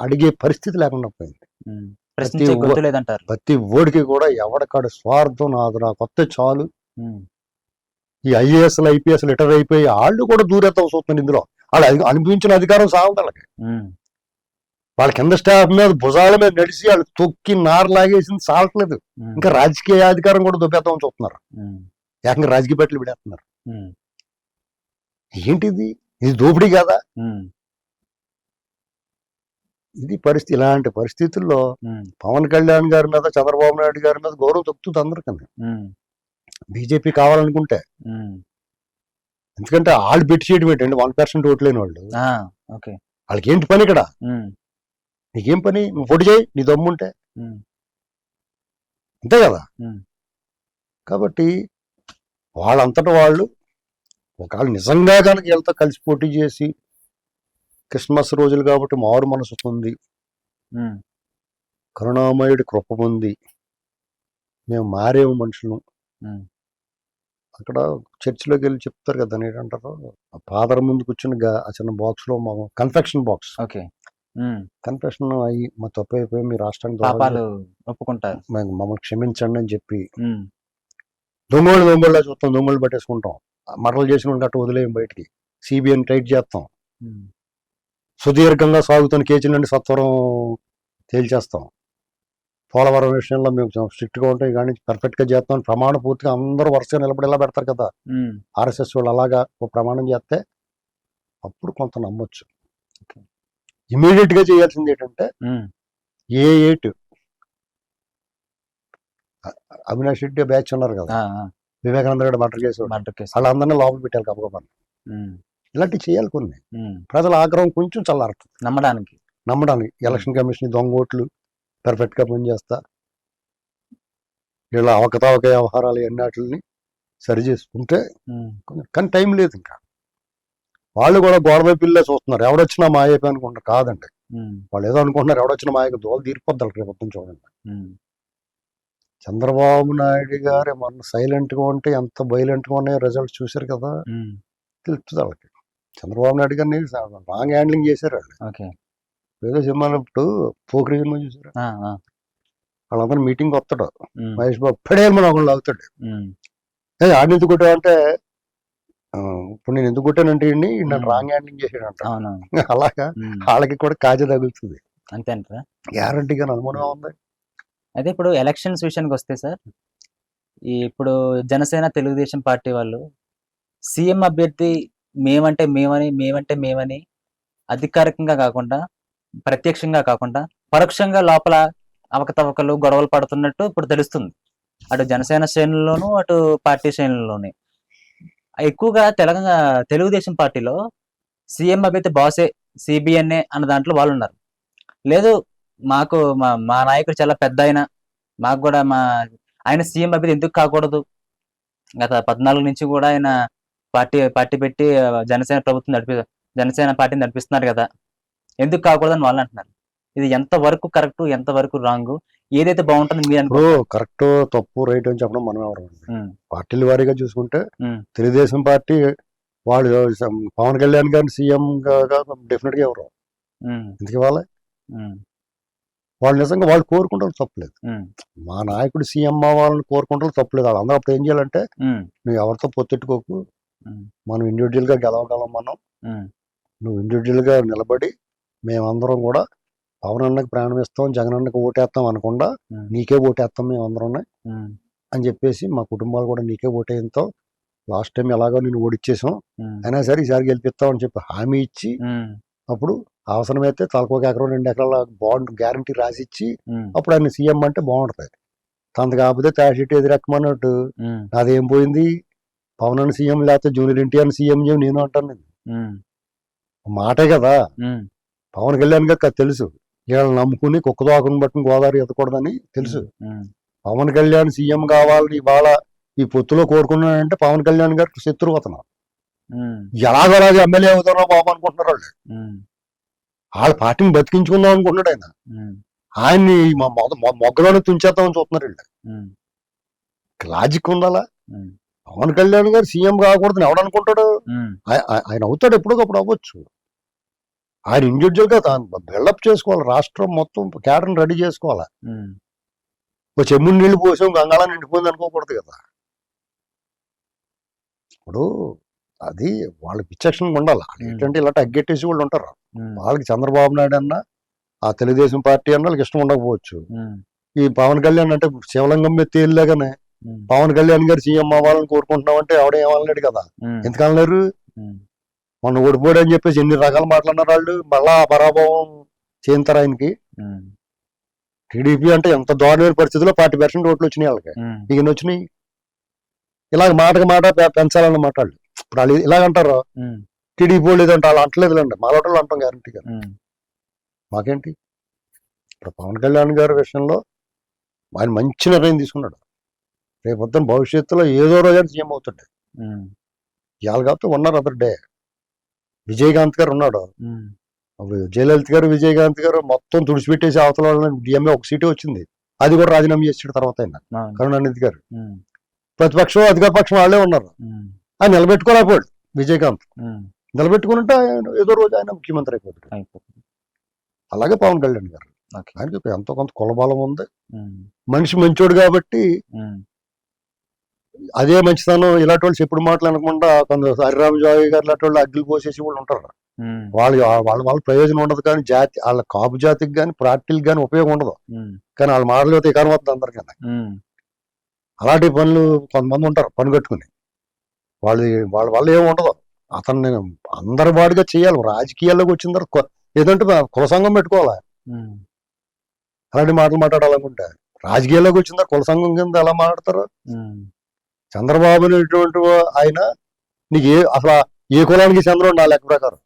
అడిగే పరిస్థితి లేకుండా పోయింది. ఉమ్. ప్రశ్నించే గొంతు లేదంటారు. ప్రతి ఓడికి కూడా ఎవడకాడు స్వార్థం, నా కొత్త చాలు. ఉమ్, ఈ ఐఏఎస్లు ఐపీఎస్లు రిటైర్ అయిపోయి వాళ్ళు కూడా దూరేద్దాం చూస్తున్నారు ఇందులో. వాళ్ళు అనిపించిన అధికారం సాగదు వాళ్ళకి. ఉమ్, వాళ్ళ కింద స్టాఫ్ మీద భుజాల మీద నడిచి వాళ్ళు తొక్కి నార లాగేసింది సాగట్లేదు. ఉమ్, ఇంకా రాజకీయ అధికారం కూడా దొబ్బేద్దామని చూస్తున్నారు. ఉమ్, ఏకంగా రాజకీయ పట్లు విడేస్తున్నారు. ఉమ్, ఏంటిది? ఇది దోపిడీ కాదా? ఉమ్, ఇది పరిస్థితి. ఇలాంటి పరిస్థితుల్లో ఉమ్, పవన్ కళ్యాణ్ గారి మీద, చంద్రబాబు నాయుడు గారి మీద గౌరవం తగ్గుతుంది అందరికన్నా. ఉమ్, బీజేపీ కావాలనుకుంటే. ఉమ్. ఎందుకంటే వాళ్ళు పెట్టి చేయడం ఏంటండి? 1% ఓట్లు లేని వాళ్ళు. ఆ, ఓకే. వాళ్ళకి ఏంటి పని ఇక్కడ? ఉమ్, నీకేం పని? నువ్వు పొడి చేయి నీ దమ్ముంటే, ఉమ్, అంతే కదా. ఉమ్, కాబట్టి వాళ్ళంతటా వాళ్ళు ఒకవేళ నిజంగా కనుక వీళ్ళతో కలిసి పోటీ చేసి, క్రిస్మస్ రోజులు కాబట్టి మారు మనసు పొంది, ఉమ్, కరుణామయుడి కృప పొంది, మేము మారేము మనుషులు. ఉమ్, అక్కడ చర్చిలోకి వెళ్ళి చెప్తారు కదా, ఏంటంటారు, ఫాదర్ ముందు కూర్చుని ఆ చిన్న బాక్స్ లో మా కన్ఫెక్షన్ బాక్స్, ఓకే. ఉమ్, కన్ఫెక్షన్ అయ్యి మా తప్పు అయిపోయి మీ రాష్ట్రానికి పాపాలు ఒప్పుకుంటారు. మమ్మల్ని క్షమించండి అని చెప్పి, ఉమ్, దొంగోళ్ళ చూస్తాం, దొంగోళ్ళు పట్టేసుకుంటాం, మరలు చేసిన అట్టు వదిలేయం, బయటికి సిబిఐని టైట్ చేస్తాం, ఉమ్, సుదీర్ఘంగా సాగుతున్న కేసుల నుండి సత్వరం తేల్చేస్తాం. పోలవరం విషయంలో మేము స్ట్రిక్ట్గా ఉంటాం, కానీ పర్ఫెక్ట్గా చేస్తాం, ప్రమాణ పూర్తిగా అందరూ వరుసగా నిలబడేలా పెడతారు కదా ఉమ్, ఆర్ఎస్ఎస్ వాళ్ళు. అలాగా ఒక ప్రమాణం చేస్తే అప్పుడు కొంత నమ్మొచ్చు. ఇమీడియట్గా చేయాల్సింది ఏంటంటే, ఉమ్, ఏ8 అవినాష్ రెడ్డి బ్యాచ్ ఉన్నారు కదా, ఆ, ఆ, Vivekananda Reddy murder case, murder case. వాళ్ళందరినీ లోపల పెట్టాలి కప్పగొప్పని. ఉమ్, ఇలాంటివి చేయాలి కొన్ని. ఉమ్, ప్రజల ఆగ్రహం కొంచెం చల్లారుతుంది నమ్మడానికి. ఎలక్షన్ కమిషన్ దొంగ ఓట్లు పర్ఫెక్ట్గా పనిచేస్తా, వీళ్ళ అవకతవక వ్యవహారాలు ఎన్నాటిని సరి చేసుకుంటే. ఉమ్, కానీ టైం లేదు ఇంకా. వాళ్ళు కూడా గోడవై పిల్లే చూస్తున్నారు, ఎవడొచ్చినా మాయపి అనుకుంటారు. కాదండి, ఉమ్, వాళ్ళు ఏదో అనుకుంటున్నారు, ఎవడొచ్చినా మాయకు దోలు తీరిపోద్దాం రేపు చూడండి. ఉమ్, చంద్రబాబు నాయుడు గారు మొన్న సైలెంట్గా ఉంటే ఎంత వైలెంట్గా ఉన్నాయో రిజల్ట్స్ చూశారు కదా, ఉమ్, తెలుస్తుంది వాళ్ళకి. చంద్రబాబు నాయుడు గారిని రాంగ్ హ్యాండ్లింగ్ చేశారు వాళ్ళు. ఓకే. ఏదో సినిమాలో ఇప్పుడు పోకరి సినిమా చూసారు, ఆ, ఆ, వాళ్ళందరూ మీటింగ్ వస్తాడు, ఉమ్, మహేష్ బాబు పడేయాలి ఒకళ్ళు అవుతాడు, ఉమ్, ఆడిని ఎందుకు కొట్టావంటే, ఇప్పుడు నేను ఎందుకు కొట్టానంటే నన్ను రాంగ్ హ్యాండ్లింగ్ చేశాడంట. అవును. అలాగా ఉమ్, వాళ్ళకి కూడా కాజా తగులుతుంది, అంతే అంటారా? గ్యారంటీగా అనుమానం ఉంది. అయితే ఇప్పుడు ఎలక్షన్స్ విషయానికి వస్తే సార్, ఇప్పుడు జనసేన తెలుగుదేశం పార్టీ వాళ్ళు సీఎం అభ్యర్థి మేమంటే మేమని అధికారికంగా కాకుండా, ప్రత్యక్షంగా కాకుండా, పరోక్షంగా లోపల అవకతవకలు గొడవలు పడుతున్నట్టు ఇప్పుడు తెలుస్తుంది. అటు జనసేన శ్రేణుల్లోనూ, అటు పార్టీ శ్రేణుల్లోని. ఎక్కువగా తెలుగుదేశం పార్టీలో సీఎం అభ్యర్థి బాసే, సిబిఎన్ఏ అన్న దాంట్లో వాళ్ళు ఉన్నారు. లేదు, మాకు మా నాయకుడు చాలా పెద్ద ఆయన, మాకు కూడా ఆయన సీఎం అభ్యర్థి ఎందుకు కాకూడదు, గత 14 నుంచి కూడా ఆయన పార్టీ పెట్టి జనసేన పార్టీని నడిపిస్తున్నారు కదా, ఎందుకు కాకూడదని వాళ్ళు అంటున్నారు. ఇది ఎంత వరకు కరెక్ట్, ఎంత వరకు రాంగ్, ఏదైతే బాగుంటుంది మీరు ఇప్పుడు కరెక్ట్ తప్పు రైట్ అని చెప్పడం మనం ఎవరు? పార్టీల వారీగా చూసుకుంటే తెలుగుదేశం పార్టీ వాళ్ళు పవన్ కళ్యాణ్ గారిని సీఎం డెఫినెట్ గా ఎవరు ఎందుకు ఇవ్వాలి? వాళ్ళు నిజంగా వాళ్ళు కోరుకుంటారు తప్పలేదు, మా నాయకుడు సీఎం అవ్వాలని కోరుకుంటారు తప్పలేదు. వాళ్ళు అందరూ అప్పుడు ఏం చేయాలంటే, నువ్వు ఎవరితో పొత్తెట్టుకోకు, మనం ఇండివిజువల్ గా గెలవగలం, నువ్వు ఇండివిజువల్ గా నిలబడి మేమందరం కూడా పవన్ అన్నకి ప్రాణం ఇస్తాం, జగన్ అన్నకి ఓటేస్తాం అనకుండా నీకే ఓటేస్తాం మేమందరం అని చెప్పేసి, మా కుటుంబాలు కూడా నీకే ఓటేస్తాం, లాస్ట్ టైం ఎలాగో నేను ఓడిచ్చేసాం, అయినా సరే ఈసారి గెలిపిస్తాం అని చెప్పి హామీ ఇచ్చి, అప్పుడు అవసరమైతే తలకు 1 ఎకరం 2 ఎకరాల బాండ్ గ్యారంటీ రాసిచ్చి ఉమ్, అప్పుడు ఆయన సీఎం అంటే బాగుంటది. తనది కాకపోతే తాషిట్ ఎదురెక్కమన్నట్టు ఉమ్, నాదేం పోయింది, పవన్ అని సీఎం లేకపోతే జూనియర్ ఎన్టీఆర్ సీఎం నేను అంటాను. నేను ఉమ్, మాటే కదా. ఉమ్, పవన్ కళ్యాణ్ గారికి అది తెలుసు, వీళ్ళని నమ్ముకుని కుక్క తోకను పట్టుకుని గోదావరి ఎత్తకూడదని తెలుసు. ఉమ్, పవన్ కళ్యాణ్ సీఎం కావాలని ఇవాళ ఈ పొత్తులో కోరుకున్నాడంటే పవన్ కళ్యాణ్ గారికి శత్రువు అతను. ఉమ్, ఎలాగోలాగా ఎమ్మెల్యే అవుతారో బాబు అనుకుంటున్నారు వాళ్ళు. ఉమ్, వాళ్ళ పార్టీని బతికించుకుందాం అనుకుంటున్నాడు ఆయన. ఉమ్, ఆయన్ని మొగ్గలోనే తుంచేద్దామని చూస్తున్నారు వీళ్ళు. ఉమ్, లాజిక్ ఉండాలా? ఉమ్, పవన్ కళ్యాణ్ గారు సీఎం కాకూడదని ఎవడనుకుంటాడు? ఉమ్, ఆయన అవుతాడు, ఎప్పటికప్పుడు అవ్వచ్చు. ఆయన ఇండివిజువల్ గా తాను బిల్డప్ చేసుకోవాలి, రాష్ట్రం మొత్తం క్యాడర్ని రెడీ చేసుకోవాలి. ఉమ్, ఓ చెమ్ముని నీళ్లు పోసాం గంగాళ నిండిపోయింది అనుకోకూడదు కదా. ఇప్పుడు అది వాళ్ళ విచక్షణగా ఉండాలి. ఏంటంటే ఇలాంటి అగ్గెట్టేసి వాళ్ళు ఉంటారు. ఉమ్, వాళ్ళకి చంద్రబాబు నాయుడు అన్న ఆ తెలుగుదేశం పార్టీ అన్న వాళ్ళకి ఇష్టం ఉండకపోవచ్చు. ఉమ్, ఈ పవన్ కళ్యాణ్ అంటే శివలింగం మీద తేలిలేగానే ఉమ్, పవన్ కళ్యాణ్ గారు సీఎం అవ్వాలని కోరుకుంటున్నామంటే ఎవడే ఏమనలేడు కదా. ఉమ్, ఎందుకు అనలేరు? ఉమ్, మొన్న ఓడిపోయాడు అని చెప్పేసి ఎన్ని రకాలు మాట్లాడినారు వాళ్ళు. మళ్ళా ఆ పరాభవం చేయింతారు ఆయనకి. ఉమ్, టీడీపీ అంటే ఎంత దారుణమైన పరిస్థితిలో 40% ఓట్లు వచ్చినాయి వాళ్ళకి. ఉమ్, ఇక ఎన్ని వచ్చినాయి? ఇలాగ మాటకి మాట పెంచాలన్నమాట వాళ్ళు. ఇప్పుడు వాళ్ళు ఇలాగంటారు, ఉమ్, టీడీపీ వాళ్ళు ఏదంటే వాళ్ళు అంటలేదులేండి, మా లోటలు అంటాం గ్యారంటీగా. ఉమ్, మాకేంటి? ఇప్పుడు పవన్ కళ్యాణ్ గారి విషయంలో ఆయన మంచి నిర్ణయం తీసుకున్నాడు. రేపు పొద్దున భవిష్యత్తులో ఏదో రోజు సీఎం అవుతాడు. ఉమ్, ఇవాళ కాకపోతే ఉన్నారు అదర్ డే. విజయకాంత్ గారు ఉన్నాడు. ఉమ్, అప్పుడు జయలలిత గారు విజయకాంత్ గారు మొత్తం తుడిచిపెట్టేసి అవతల వాళ్ళని డిఎంఏ ఒక సీటే వచ్చింది. అది కూడా రాజీనామా చేసాడు తర్వాత ఆయన అవును, కరుణానిధి గారు. ఉమ్, ప్రతిపక్షం అధికార పక్షం వాళ్ళే ఉన్నారు. ఉమ్, ఆయన నిలబెట్టుకోలేకపోయాడు విజయకాంత్. ఉమ్, నిలబెట్టుకుంటే ఆయన ఏదో రోజు ఆయన ముఖ్యమంత్రి అయిపోతాడు. అయిపోతుంది. అలాగే పవన్ కళ్యాణ్ గారు, ఓకే. ఆయనకి ఎంతో కొంత కులబలం ఉంది. ఉమ్, మనిషి మంచోడు కాబట్టి ఉమ్, అదే మంచితనం. ఇలాంటి వాళ్ళు చెప్పుడు మాటలు అనకుండా కొంత హరిరామ్ జాయ్ గారు ఇలాంటి వాళ్ళు అగ్గిలు పోసేసి వాళ్ళు ఉంటారు. ఉమ్, వాళ్ళ ప్రయోజనం ఉండదు, కానీ జాతి వాళ్ళ కాపు జాతికి కానీ పార్టీలకు కానీ ఉపయోగం ఉండదు. ఉమ్, కానీ వాళ్ళ మాటలు అయితే ఎకారం వస్తుంది అందరికన్నా. ఉమ్, అలాంటి పనులు కొంతమంది ఉంటారు పని కట్టుకుని. వాళ్ళ వల్ల ఏమి ఉండదు. అతన్ని అందరి వాడిగా చేయాలి. రాజకీయాల్లోకి వచ్చిన తర్వాత ఏదంటే కుల సంఘం పెట్టుకోవాలి. ఉమ్, అలాంటి మాటలు మాట్లాడాలనుకుంటే రాజకీయాల్లోకి వచ్చిన తర్వాత కుల సంఘం కింద ఎలా మాట్లాడతారు? ఉమ్, చంద్రబాబు అనేటువంటి ఆయన నీకు అసలు ఏ కులానికి చంద్రబాబు నా లెక్క ప్రకారం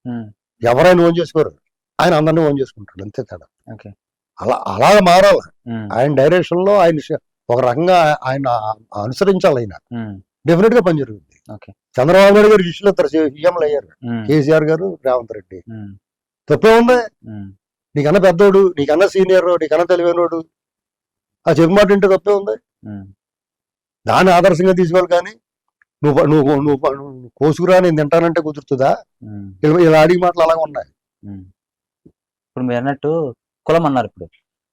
ఉమ్, ఎవరైనా ఓన్ చేసుకోరు, ఆయన అందరినీ ఓన్ చేసుకుంటాడు, అంతే తేడా. ఓకే. అలాగ మారాలి. ఉమ్, ఆయన డైరెక్షన్ లో ఆయన ఒక రకంగా ఆయన అనుసరించాలి. ఆయన ఉమ్, డెఫినెట్ గా పని జరుగుతుంది. ఓకే. చంద్రబాబు నాయుడు గారు శిష్యులు ఇద్దరు సీఎంలు అయ్యారు, ఉమ్, కేసీఆర్ గారు రేవంత్ రెడ్డి. ఉమ్, తప్పే ఉంది? ఉమ్, నీకన్నా పెద్దోడు, నీకన్నా సీనియర్, నీకన్నా తెలివైనోడు ఆ చెప్పు మాట వింటే తప్పే ఉంది? ఉమ్, దాన్ని ఆదర్శంగా తీసుకోవాలి. కానీ నువ్వు నువ్వు నువ్వు నువ్వు కోసుకురా నేను తింటానంటే కుదురుతుందా? ఉమ్, ఇలా అడిగి మాటలు అలాగే ఉన్నాయి. ఉమ్. ఇప్పుడు మీరు అన్నట్టు కులం అన్నారు. ఇప్పుడు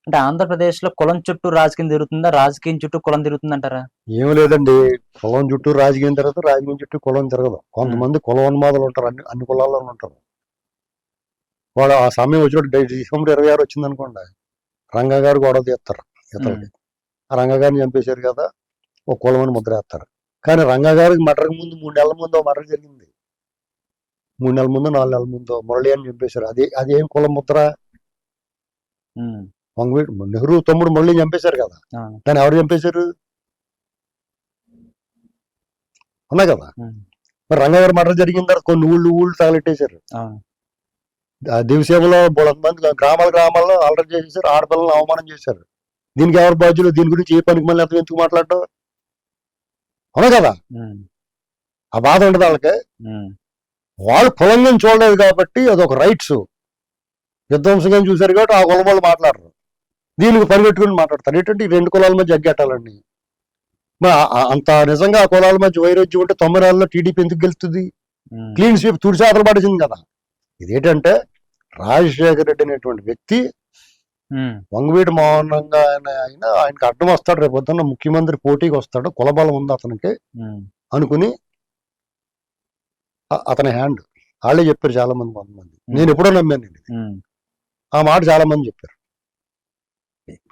అంటే ఆంధ్రప్రదేశ్ లో కులం చుట్టూ రాజకీయం తిరుగుతుందా, రాజకీయం చుట్టూ కులం తిరుగుతుందంటారా? ఏం లేదండి, కులం చుట్టూ రాజకీయం తిరగదు, రాజకీయం చుట్టూ కులం తిరగదు. కొంతమంది కులం ఉన్మాదులు ఉంటారు, అన్ని కులాల్లో ఉంటారు. వాడు ఆ సమయం వచ్చినప్పుడు డిసెంబర్ 26 వచ్చింది అనుకోండి, రంగా గారు గొడవ తీస్తారు ఇతరులకి. ఆ రంగా గారిని చంపేశారు కదా, ఒక కులమని ముద్ర వేస్తారు. కానీ రంగా గారికి మర్డర్కి ముందు 3 నెలల ముందు మర్డర్ జరిగింది. 3 నెలల ముందు 4 నెలల ముందు మురళి అని చంపేశారు. అదేం కులం ముద్ర? ఉమ్, నెహ్రూ తమ్ముడు మురళిని చంపేశారు కదా, ఆ, దాన్ని ఎవరు చంపేశారు? అన్నా కదా. ఉమ్, మరి రంగా గారు మర్డర్ జరిగిన తర్వాత కొన్ని ఊళ్ళు తగలెట్టేశారు. అవును, దివిసేవలో మంది గ్రామాల్లో అలర్ట్ చేసేసారు, ఆడపిల్లలను అవమానం చేశారు. దీనికి ఎవరు బాధ్యులు? దీని గురించి ఏ పనికి మళ్ళీ అర్థం ఎందుకు మాట్లాడటం? అవునా కదా. ఉమ్, ఆ బాధ ఉండదు వాళ్ళకి. ఉమ్, వాళ్ళు కులంగా చూడలేదు కాబట్టి అదొక రైట్స్. విధ్వంసంగా చూశారు కాబట్టి ఆ కులం వాళ్ళు మాట్లాడరు, దీనికి పరిగెట్టుకుని మాట్లాడతారు. ఏంటంటే ఈ 2 కులాల మధ్య అగ్గెట్టాలండి. మరి అంత నిజంగా ఆ కులాల మధ్య వైరుధ్యం ఉంటే 90 టీడీపీ ఎందుకు గెలుస్తుంది? ఉమ్, క్లీన్ స్వీప్ తుడిసాతలు పడిచింది కదా. ఇదేంటంటే రాజశేఖర రెడ్డి అనేటువంటి వ్యక్తి ఉమ్, వంగవీటి మౌనంగా ఆయనకి అడ్డం వస్తాడు, రేపు పొద్దున్న ముఖ్యమంత్రి పోటీకి వస్తాడు, కులబలం ఉంది అతనికి ఉమ్, అనుకుని అతని హ్యాండ్ వాళ్ళే చెప్పారు చాలా మంది. కొంతమంది నేను ఎప్పుడో నమ్మాను ఇది. ఉమ్, ఆ మాట చాలా మంది చెప్పారు.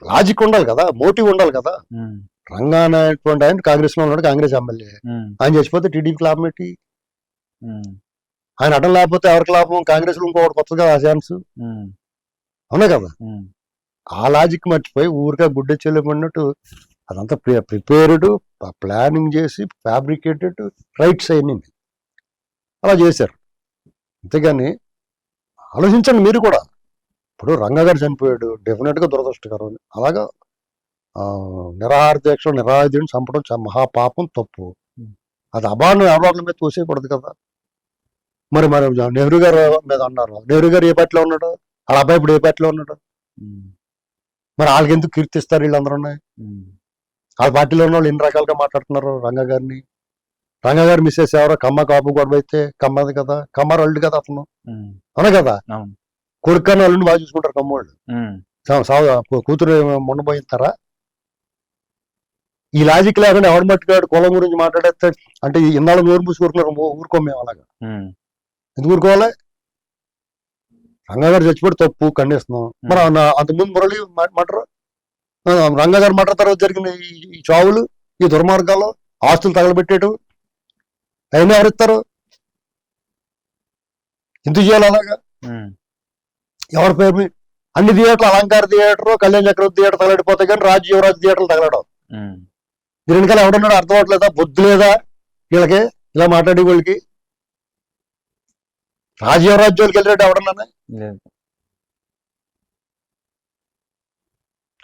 లాజిక్ ఉండాలి కదా, మోటివ్ ఉండాలి కదా. ఉమ్, రంగా అనేటువంటి ఆయన కాంగ్రెస్ లో ఉన్నాడు, కాంగ్రెస్ ఎమ్మెల్యే. ఉమ్, ఆయన చచ్చిపోతే టీడీపీ లాభం ఏంటి? ఉమ్, ఆయన అడ్డం లేకపోతే ఎవరికి లాభం? కాంగ్రెస్ లో ఇంకొకటి కొత్తగా ఆ ఛాన్స్ ఉమ్, అవునా కదా? ఉమ్, ఆ లాజిక్ మర్చిపోయి ఊరికే గుడ్డ చెల్లెమన్నట్టు అదంతా ప్రిపేర్డ్, ప్లానింగ్ చేసి ఫ్యాబ్రికేటెడ్ రైట్స్ అయినాయి అలా చేశారు. అంతేగాని ఆలోచించండి మీరు కూడా. ఇప్పుడు రంగా గారు చనిపోయాడు, డెఫినెట్ గా దురదృష్టకరం. అలాగా నిరాహార దీక్ష నిరాయుధుడిని చంపడం మహాపాపం, తప్పు. అది అబాండం ఎవరి మీద తోసేయకూడదు కదా. మరి మరి నెహ్రూ గారు మీద అన్నారు. నెహ్రూ గారు ఏ పార్టీలో ఉన్నాడు? వాళ్ళ అబ్బాయి ఇప్పుడు ఏ పార్టీలో ఉన్నాడు? ఉమ్, మరి వాళ్ళకి ఎందుకు కీర్తిస్తారు వీళ్ళందరూ? ఉమ్, వాళ్ళ పార్టీలో ఉన్న వాళ్ళు ఎన్ని రకాలుగా మాట్లాడుతున్నారు రంగా గారిని. రంగా గారు మిస్సెస్ ఎవరో కమ్మ కాపు గొడవ అయితే కమ్మది కదా, కమ్మారు వాళ్ళు కదా అతను, ఉమ్, అవునా కదా? అవును. కొడుకన్న వాళ్ళని బాగా చూసుకుంటారు కమ్మోళ్ళు. ఉమ్, కూతురు మొండబోయిస్తారా? ఈ లాజిక్ లేకుండా ఎవడు మట్టుకాడు కులం గురించి మాట్లాడేస్తే అంటే ఇన్నాళ్ళు నోరు మూసుకుంటున్నారు. ఊరుకోం మేము అలాగా. ఉమ్, ఎందుకు ఊరుకోవాలి? రంగా గారు చచ్చిపోతే తప్పు ఖండిస్తున్నాం. మరి అంతకుముందు మురళి మటర్, రంగా గారు మటర్ తర్వాత జరిగిన ఈ చావులు, ఈ దుర్మార్గాలు, ఆస్తులు తగలబెట్టేయటం అయినా ఎవరిస్తారు? ఎందుకు చేయాలి అలాగా? ఉమ్, ఎవరి పేరు మీద? అన్ని థియేటర్లు అలంకార థియేటర్, కళ్యాణ్ చక్రవర్తి థియేటర్ తగలడిపోతాయి కానీ రాజ్య యువరాజ్ థియేటర్లు తగలడం. ఉమ్, దీని వెనకాల ఎవడున్నాడు అర్థం అవట్లేదా? బుద్ధి లేదా వీళ్ళకి ఇలా మాట్లాడే వాళ్ళకి? రాజ్యరాజ్యాలకు వెళ్ళినట్టు ఎవడన్నా? లేదు.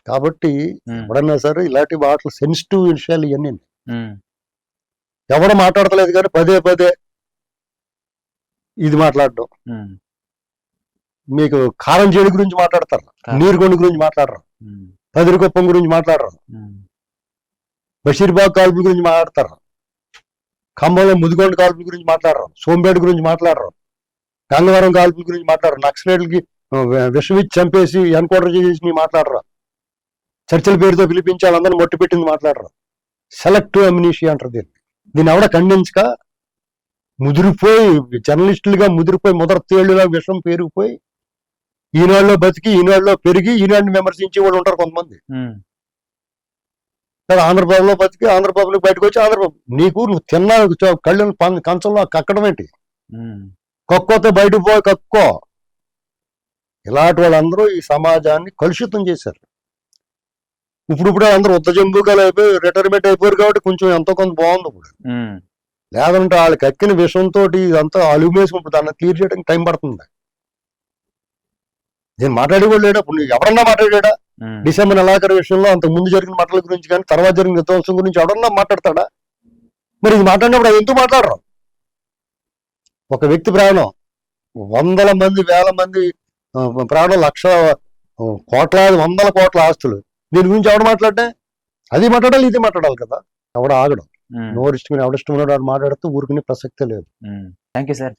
కాబట్టి ఉమ్, ఎవడన్నా సరే ఇలాంటి వాటి సెన్సిటివ్ విషయాలు ఇవన్నీ ఉమ్, ఎవడు మాట్లాడతలేదు కానీ పదే పదే ఇది మాట్లాడడం. ఉమ్, మీకు కారం చేడు గురించి మాట్లాడతారు, నీరుగొండ గురించి మాట్లాడరు, ఉమ్, పదిరికొప్పం గురించి మాట్లాడరు, ఉమ్, బషీర్బాగ్ కాల్పుల గురించి మాట్లాడతారు, ఖమ్మంలో ముదిగొండ కాల్పుల గురించి మాట్లాడరు, సోంపేట గురించి మాట్లాడరు, గంగవరం కాల్పుల గురించి మాట్లాడరు, నక్సలైట్లకి విషమిచ్చి చంపేసి ఎన్కౌంటర్ చేసి మాట్లాడరు, చర్చల పేరుతో పిలిపించి వాళ్ళందరినీ మొట్టి పెట్టింది మాట్లాడరు. సెలెక్టివ్ అమ్నీషియా అంటారు దీన్ని. దీన్ని ఎవడ ఖండించక ముదిరిపోయి జర్నలిస్టులుగా ముదిరిపోయి ముదర తేళ్లుగా విషం పేరుకుపోయి ఈనాడులో బతికి ఈనాడులో పెరిగి ఈనాడుని విమర్శించే వాళ్ళు ఉంటారు కొంతమంది. ఉమ్, ఆంధ్రప్రభలో బతికి ఆంధ్రప్రభలోకి బయటకు వచ్చి ఆంధ్రప్రభ నీకు నువ్వు తిన్నా కళ్ళు కంచంలో కక్కడం ఏంటి? ఉమ్, కక్కోతే బయటకు పోయి కక్కో. ఇలాంటి వాళ్ళందరూ ఈ సమాజాన్ని కలుషితం చేశారు. ఇప్పుడు అందరూ ఉత్తజంబుకాలు అయిపోయి రిటైర్మెంట్ అయిపోయారు కాబట్టి కొంచెం ఎంతో కొంత బాగుంది ఇప్పుడు. ఉమ్, లేదంటే వాళ్ళకి ఎక్కిన విషయంతో ఇదంతా అలుమేసుకుంటుంది. దాన్ని క్లియర్ చేయడానికి టైం పడుతుంది. నేను మాట్లాడేవాళ్ళు లేడా? ఇప్పుడు ఎవరన్నా మాట్లాడాడా? ఉమ్, డిసెంబర్ నెలాఖరు విషయంలో అంతకు ముందు జరిగిన మాటల గురించి కానీ తర్వాత జరిగిన విధ్వంసం గురించి ఎవరన్నా మాట్లాడతాడా? మరి ఇది మాట్లాడినప్పుడు అది ఎందుకు మాట్లాడరు? ఒక వ్యక్తి ప్రాణం, వందల మంది వేల మంది ప్రాణం, లక్ష కోట్లాది వందల కోట్ల ఆస్తులు, దీని గురించి ఎవడు మాట్లాడే? అది మాట్లాడాలి, ఇది మాట్లాడాలి కదా. ఎవడ ఆగడం. ఉమ్, నోరు ఇష్టమైన ఎవడిష్టం ఉన్నాడు వాడు మాట్లాడుతూ ఊరుకునే ప్రసక్తే లేదు. Thank you sir.